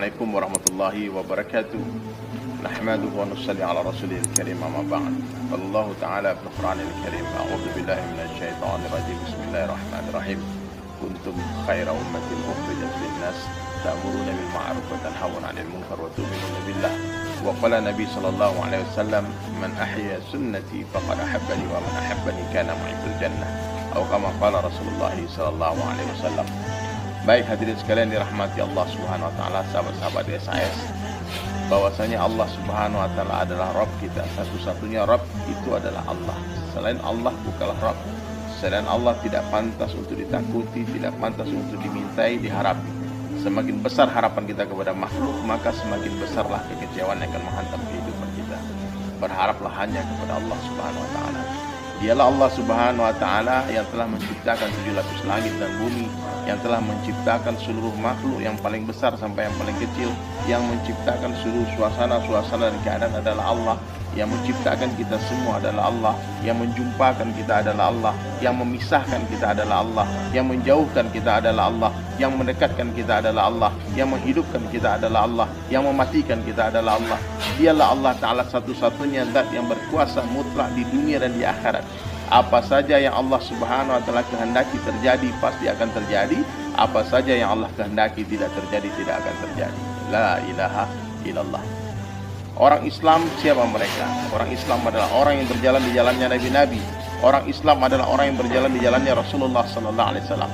Assalamualaikum warahmatullahi wabarakatuh. Nahmaduhu wa nusalli ala rasulil karim amma ba'd. Allah ta'ala fil Qur'anil karim. A'udzu billahi minasy syaithanir rajim. Bismillahirrahmanirrahim. Kuntum khaira ummatin ukhrijat lin-nas ta'muruna bil ma'ruf wa tanhauna 'anil munkar wa tu'minuna billah. Wa qala Nabi sallallahu alaihi wasallam, "Man ahya sunnati faqad ahabbani wa man ahabbani kana ma'i fil jannah." Atau kama qala Rasulullah sallallahu alaihi wasallam. Baik hadirin sekalian dirahmati Allah Subhanahu wa taala, sahabat-sahabat SAS, bahwasanya Allah Subhanahu wa taala adalah Rabb kita. Satu-satunya Rabb itu adalah Allah. Selain Allah bukanlah Rabb. Selain Allah tidak pantas untuk ditakuti, tidak pantas untuk dimintai, diharapkan. Semakin besar harapan kita kepada makhluk, maka semakin besarlah kekecewaan yang akan menghantam kehidupan kita. Berharaplah hanya kepada Allah Subhanahu wa taala. Dialah Allah Subhanahu wa taala yang telah menciptakan 7 lapis langit dan bumi, yang telah menciptakan seluruh makhluk yang paling besar sampai yang paling kecil, yang menciptakan seluruh suasana dan keadaan adalah Allah, yang menciptakan kita semua adalah Allah, yang menjumpakan kita adalah Allah, yang memisahkan kita adalah Allah, yang menjauhkan kita adalah Allah, yang mendekatkan kita adalah Allah, yang menghidupkan kita adalah Allah, yang mematikan kita adalah Allah. Dialah Allah Ta'ala satu-satunya zat yang berkuasa mutlak di dunia dan di akhirat. Apa saja yang Allah Subhanahu wa taala kehendaki terjadi pasti akan terjadi. Apa saja yang Allah kehendaki tidak terjadi tidak akan terjadi. La ilaha illallah. Orang Islam siapa mereka? Orang Islam adalah orang yang berjalan di jalannya Nabi-Nabi. Orang Islam adalah orang yang berjalan di jalannya Rasulullah sallallahu alaihi wasallam.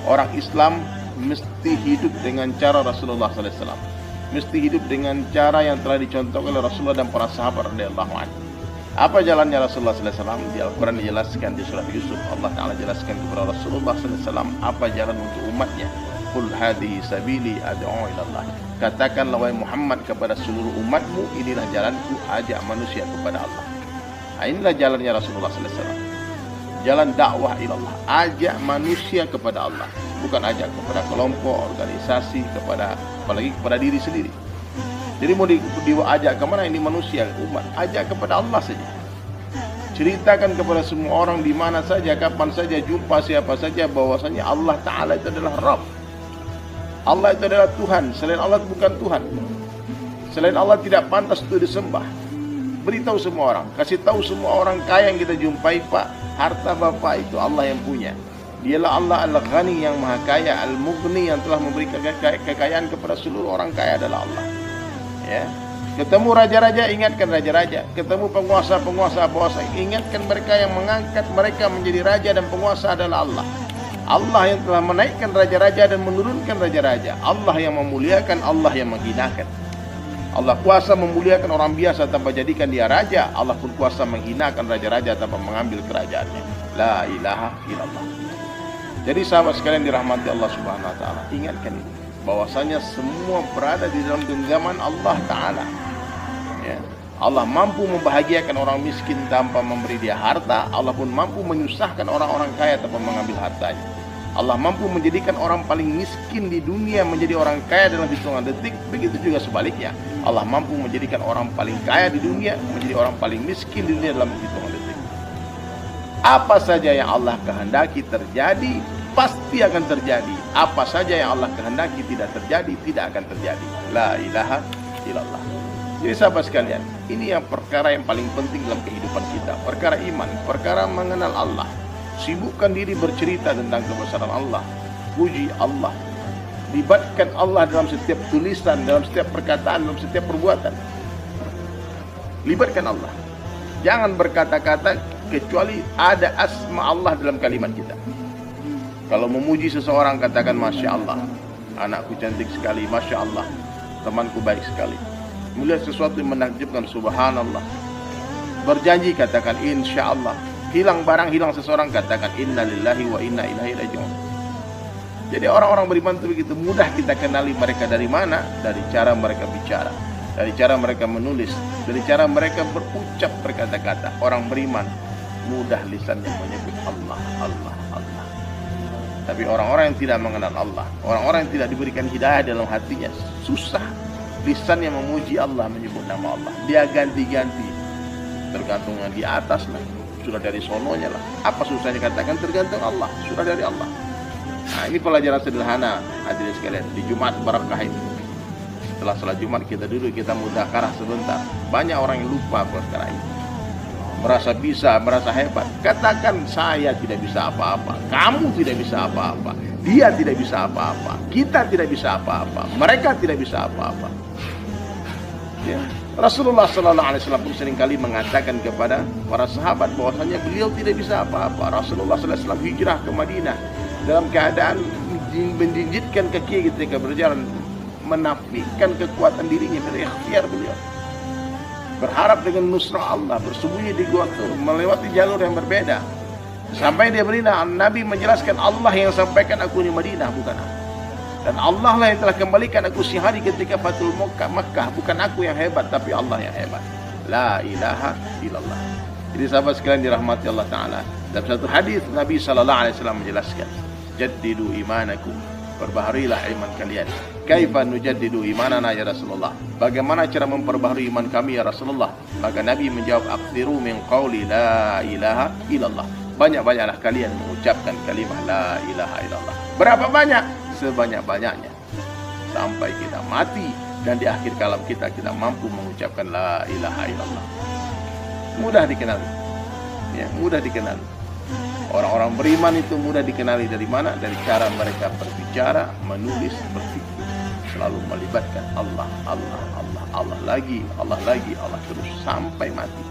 Orang Islam mesti hidup dengan cara Rasulullah sallallahu alaihi wasallam. Mesti hidup dengan cara yang telah dicontohkan oleh Rasulullah dan para sahabat radhiyallahu anhu. Apa jalannya Rasulullah sallallahu alaihi wasallam? Di Al-Quran dijelaskan di surah Yusuf. Allah Ta'ala jelaskan kepada Rasulullah sallallahu alaihi wasallam apa jalan untuk umatnya. Qul hadhihi sabili ad'u ila Allah. Katakanlah wahai Muhammad kepada seluruh umatmu, inilah jalanku, ajak manusia kepada Allah. Nah, inilah jalannya Rasulullah sallallahu alaihi wasallam. Jalan dakwah ilallah, ajak manusia kepada Allah, bukan ajak kepada kelompok, organisasi, apalagi kepada diri sendiri. Jadi mau diajak kemana ini manusia, umat, ajak kepada Allah saja. Ceritakan kepada semua orang di mana saja, kapan saja, jumpa siapa saja, bahwasanya Allah Ta'ala itu adalah Rabb. Allah itu adalah Tuhan. Selain Allah bukan Tuhan. Selain Allah tidak pantas untuk disembah. Beritahu semua orang, kasih tahu semua orang kaya yang kita jumpai, Pak, harta Bapak itu Allah yang punya. Dialah Allah Al-Ghani yang maha kaya, Al-Mughni yang telah memberikan kekayaan kepada seluruh orang kaya adalah Allah. Ya. Ketemu raja-raja, ingatkan raja-raja. Ketemu penguasa-penguasa, ingatkan mereka yang mengangkat mereka menjadi raja dan penguasa adalah Allah. Allah yang telah menaikkan raja-raja dan menurunkan raja-raja. Allah yang memuliakan, Allah yang menghinakan. Allah kuasa memuliakan orang biasa tanpa jadikan dia raja. Allah pun kuasa menghinakan raja-raja tanpa mengambil kerajaannya. La ilaha illallah. Jadi sahabat sekalian dirahmati Allah Subhanahu wa taala, ingatkan ini, bahwasanya semua berada di dalam genggaman Allah Ta'ala. Ya. Allah mampu membahagiakan orang miskin tanpa memberi dia harta. Allah pun mampu menyusahkan orang-orang kaya tanpa mengambil hartanya. Allah mampu menjadikan orang paling miskin di dunia menjadi orang kaya dalam hitungan detik. Begitu juga sebaliknya, Allah mampu menjadikan orang paling kaya di dunia menjadi orang paling miskin di dunia dalam hitungan detik. Apa saja yang Allah kehendaki terjadi pasti akan terjadi. Apa saja yang Allah kehendaki tidak terjadi, tidak akan terjadi. La ilaha illallah. Jadi sahabat sekalian, ini yang perkara yang paling penting dalam kehidupan kita. Perkara iman, perkara mengenal Allah. Sibukkan diri bercerita tentang kebesaran Allah. Puji Allah. Libatkan Allah dalam setiap tulisan, dalam setiap perkataan, dalam setiap perbuatan. Libatkan Allah. Jangan berkata-kata kecuali ada asma Allah dalam kalimat kita. Kalau memuji seseorang katakan Masya Allah, anakku cantik sekali, Masya Allah, temanku baik sekali. Melihat sesuatu yang menakjubkan, Subhanallah. Berjanji katakan Insya Allah. Hilang barang, hilang seseorang katakan Inna lillahi wa inna ilaihi raji'un. Jadi orang-orang beriman itu begitu mudah kita kenali mereka dari mana? Dari cara mereka bicara, dari cara mereka menulis, dari cara mereka berucap berkata-kata. Orang beriman mudah lisannya menyebut Allah, Allah, Allah. Tapi orang-orang yang tidak mengenal Allah, orang-orang yang tidak diberikan hidayah dalam hatinya, susah lisannya memuji Allah, menyebut nama Allah. Dia ganti-ganti, tergantung yang di atas lah, sudah dari sononya lah. Apa susahnya katakan tergantung Allah, sudah dari Allah. Nah, ini pelajaran sederhana hadirin sekalian di Jumat Barakah ini. setelah salat Jumat kita duduk, kita mudzakarah sebentar. Banyak orang yang lupa perkara ini. Merasa bisa, merasa hebat. Katakan saya tidak bisa apa-apa, kamu tidak bisa apa-apa, dia tidak bisa apa-apa, kita tidak bisa apa-apa, mereka tidak bisa apa-apa. Ya. Rasulullah SAW pun seringkali mengatakan kepada para sahabat bahwasanya beliau tidak bisa apa-apa. Rasulullah SAW hijrah ke Madinah dalam keadaan menjinjitkan kaki ketika berjalan, menafikan kekuatan dirinya dari ikhtiar beliau. Berharap dengan nusrah Allah, bersembunyi di gua Tur, melewati jalur yang berbeda. Sampai di Madinah, Nabi menjelaskan Allah yang sampaikan aku di Madinah, bukan aku. Dan Allah lah yang telah kembalikan aku si hari ketika Fathul Makkah. Bukan aku yang hebat, tapi Allah yang hebat. La ilaha illallah. Jadi sahabat sekalian dirahmati Allah Ta'ala, dalam satu hadis Nabi SAW menjelaskan, jaddidu imanakum, perbaharilah iman kalian. Kaifa nujaddidu imanana ya Rasulullah, bagaimana cara memperbaharui iman kami ya Rasulullah? Maka Nabi menjawab, akthiru min qawli la ilaha illallah, banyak-banyaklah kalian mengucapkan kalimah la ilaha illallah. Berapa banyak? Sebanyak-banyaknya, sampai kita mati dan di akhir kalam kita mampu mengucapkan la ilaha illallah. Mudah dikenali, ya, mudah dikenali. Orang-orang beriman itu mudah dikenali dari mana? Dari cara mereka berbicara, menulis, berpikir, selalu melibatkan Allah, Allah, Allah, Allah lagi, Allah lagi, Allah terus sampai mati.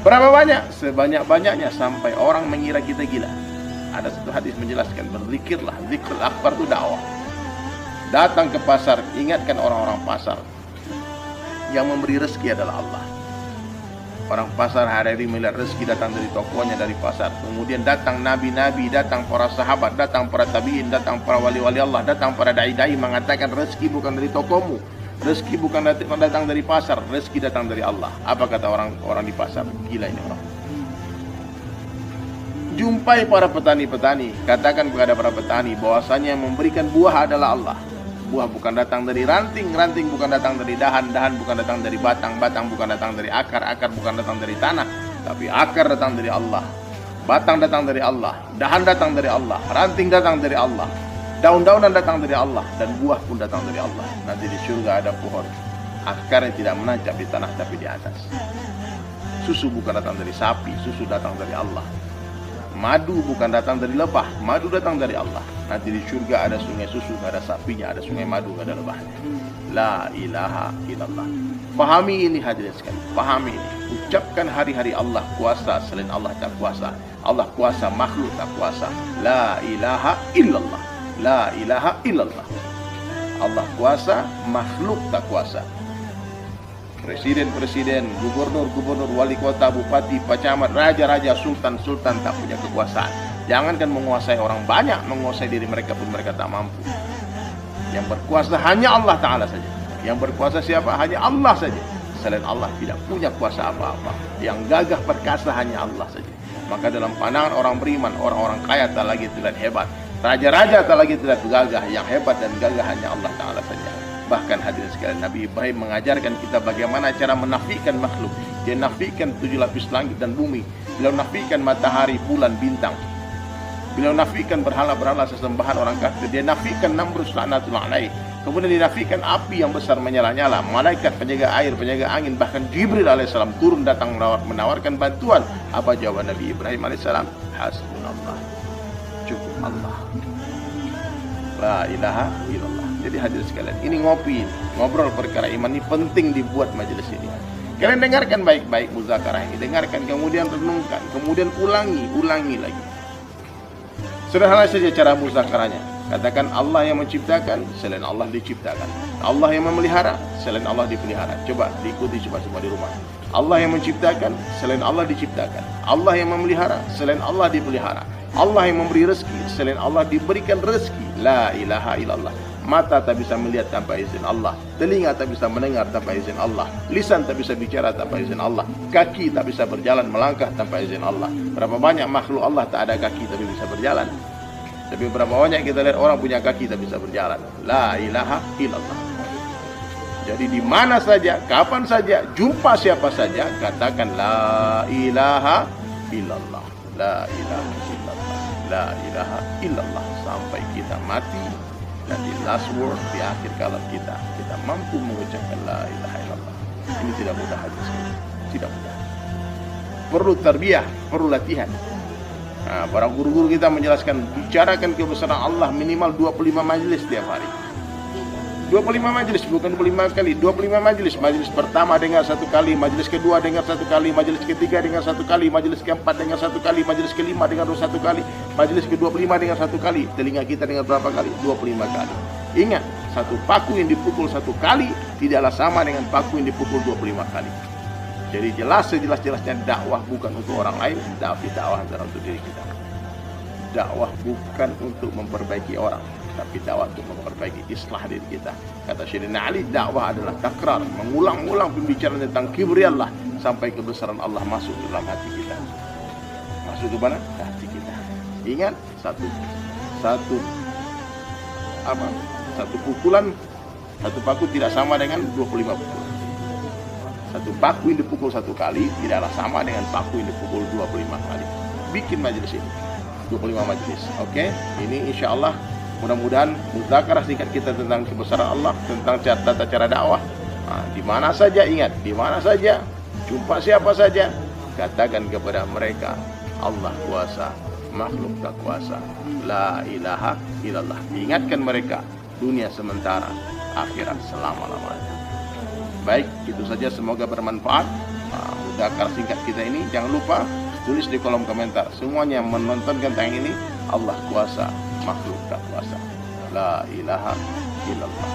Berapa banyak? Sebanyak-banyaknya sampai orang mengira kita gila. Ada satu hadis menjelaskan, berzikirlah, zikrul akbar itu dakwah. Datang ke pasar, ingatkan orang-orang pasar, yang memberi rezeki adalah Allah. Orang pasar hari-hari melihat rezeki datang dari tokonya, dari pasar. Kemudian datang nabi-nabi, datang para sahabat, datang para tabi'in, datang para wali-wali Allah, datang para dai-dai mengatakan rezeki bukan dari tokomu, rezeki bukan datang dari pasar, rezeki datang dari Allah. Apa kata orang-orang di pasar? Gila ini orang. Jumpai para petani-petani, katakan kepada para petani bahwasanya yang memberikan buah adalah Allah. Buah bukan datang dari ranting, ranting bukan datang dari dahan, dahan bukan datang dari batang, batang bukan datang dari akar, akar bukan datang dari tanah, tapi akar datang dari Allah, batang datang dari Allah, dahan datang dari Allah, ranting datang dari Allah, daun-daunan datang dari Allah, dan buah pun datang dari Allah. Nanti di surga ada pohon, akarnya tidak menancap di tanah tapi di atas. Susu bukan datang dari sapi, susu datang dari Allah. Madu bukan datang dari lebah, madu datang dari Allah. Nanti di surga ada sungai susu, gak ada sapinya, ada sungai madu, gak ada lebahnya. La ilaha illallah. Pahami ini hadirin sekalian, pahami ini. Ucapkan hari-hari Allah kuasa, selain Allah tak kuasa. Allah kuasa, makhluk tak kuasa. La ilaha illallah. La ilaha illallah. Allah kuasa, makhluk tak kuasa. Presiden-presiden, gubernur-gubernur, wali kota, bupati, pecamat, raja-raja, sultan-sultan tak punya kekuasaan. Jangankan menguasai orang banyak, menguasai diri mereka pun mereka tak mampu. Yang berkuasa hanya Allah Ta'ala saja. Yang berkuasa siapa? Hanya Allah saja. Selain Allah tidak punya kuasa apa-apa. Yang gagah perkasa hanya Allah saja. Maka dalam pandangan orang beriman, orang-orang kaya tak lagi terlihat hebat, raja-raja tak lagi terlihat gagah. Yang hebat dan gagah hanya Allah Ta'ala saja. Bahkan hadirin sekalian, Nabi Ibrahim mengajarkan kita bagaimana cara menafikan makhluk. Dia nafikan 7 lapis langit dan bumi. Beliau nafikan matahari, bulan, bintang. Beliau nafikan berhala-berhala sesembahan orang kafir. Dia nafikan Namrus laknatullah alaih. Kemudian dinafikan api yang besar menyala-nyala, malaikat penjaga air, penjaga angin, bahkan Jibril alaihissalam turun datang menawarkan bantuan. Apa jawaban Nabi Ibrahim alaihissalam? Hasbunallah, cukup Allah. La ilaha illallah. Jadi hadir sekalian, ini ngopi, ngobrol perkara iman ini penting dibuat majelis ini. Kalian dengarkan baik-baik muzakarah ini, dengarkan, kemudian renungkan, kemudian ulangi lagi. Sederhana saja cara muzakarahnya. Katakan Allah yang menciptakan, selain Allah diciptakan. Allah yang memelihara, selain Allah dipelihara. Coba diikuti coba semua di rumah. Allah yang menciptakan, selain Allah diciptakan. Allah yang memelihara, selain Allah dipelihara. Allah yang memberi rezeki, selain Allah diberikan rezeki. La ilaha illallah. Mata tak bisa melihat tanpa izin Allah, telinga tak bisa mendengar tanpa izin Allah, lisan tak bisa bicara tanpa izin Allah, kaki tak bisa berjalan melangkah tanpa izin Allah. Berapa banyak makhluk Allah tak ada kaki tapi bisa berjalan. Tapi berapa banyak kita lihat orang punya kaki tak bisa berjalan. La ilaha illallah. Jadi di mana saja, kapan saja, jumpa siapa saja, katakan la ilaha illallah. La ilaha illallah. La ilaha illallah. Sampai kita mati Dan di last word, di akhir kalam kita mampu mengucapkan la ilaha illallah. Ini tidak mudah hadis ini, tidak mudah. Perlu tarbiyah, perlu latihan. Nah, para guru-guru kita menjelaskan, bicarakan kebesaran Allah minimal 25 majelis tiap hari. 25 majelis, bukan 25 kali, 25 majelis. Majelis pertama dengar 1 kali, majelis kedua dengar 1 kali, majelis ketiga dengar 1 kali, majelis keempat dengar 1 kali, majelis kelima dengar 1 kali, majelis ke-25 dengar 1 kali. Telinga kita dengar berapa kali? 25 kali. Ingat, satu paku yang dipukul 1 kali tidaklah sama dengan paku yang dipukul 25 kali. Jadi jelas sejelas-jelasnya dakwah bukan untuk orang lain, tapi dakwah adalah untuk diri kita. Dakwah bukan untuk memperbaiki orang, tapi dakwah untuk memperbaiki islah diri kita. Kata Sayyidina Ali, dakwah adalah takrar, mengulang-ulang pembicaraan tentang kibriyallah sampai kebesaran Allah masuk dalam hati kita. Masuk ke mana? Ke hati kita. Ingat, satu pukulan, satu paku tidak sama dengan 25 pukulan. Satu paku yang dipukul 1 kali tidaklah sama dengan paku yang dipukul 25 kali. Bikin majelis ini 25 majelis. Oke, ini insya Allah mudah-mudahan muzakarah singkat kita tentang kebesaran Allah, tentang tata cara dakwah. Di mana saja, ingat, di mana saja, jumpa siapa saja, katakan kepada mereka, Allah kuasa, makhluk tak kuasa, la ilaha illallah. Ingatkan mereka, dunia sementara, akhirat selama-lamanya. Baik, itu saja, semoga bermanfaat. Muzakarah singkat kita ini, jangan lupa tulis di kolom komentar semuanya menontonkan tayangan ini, Allah kuasa, makhluk tak kuasa, la ilaha illallah.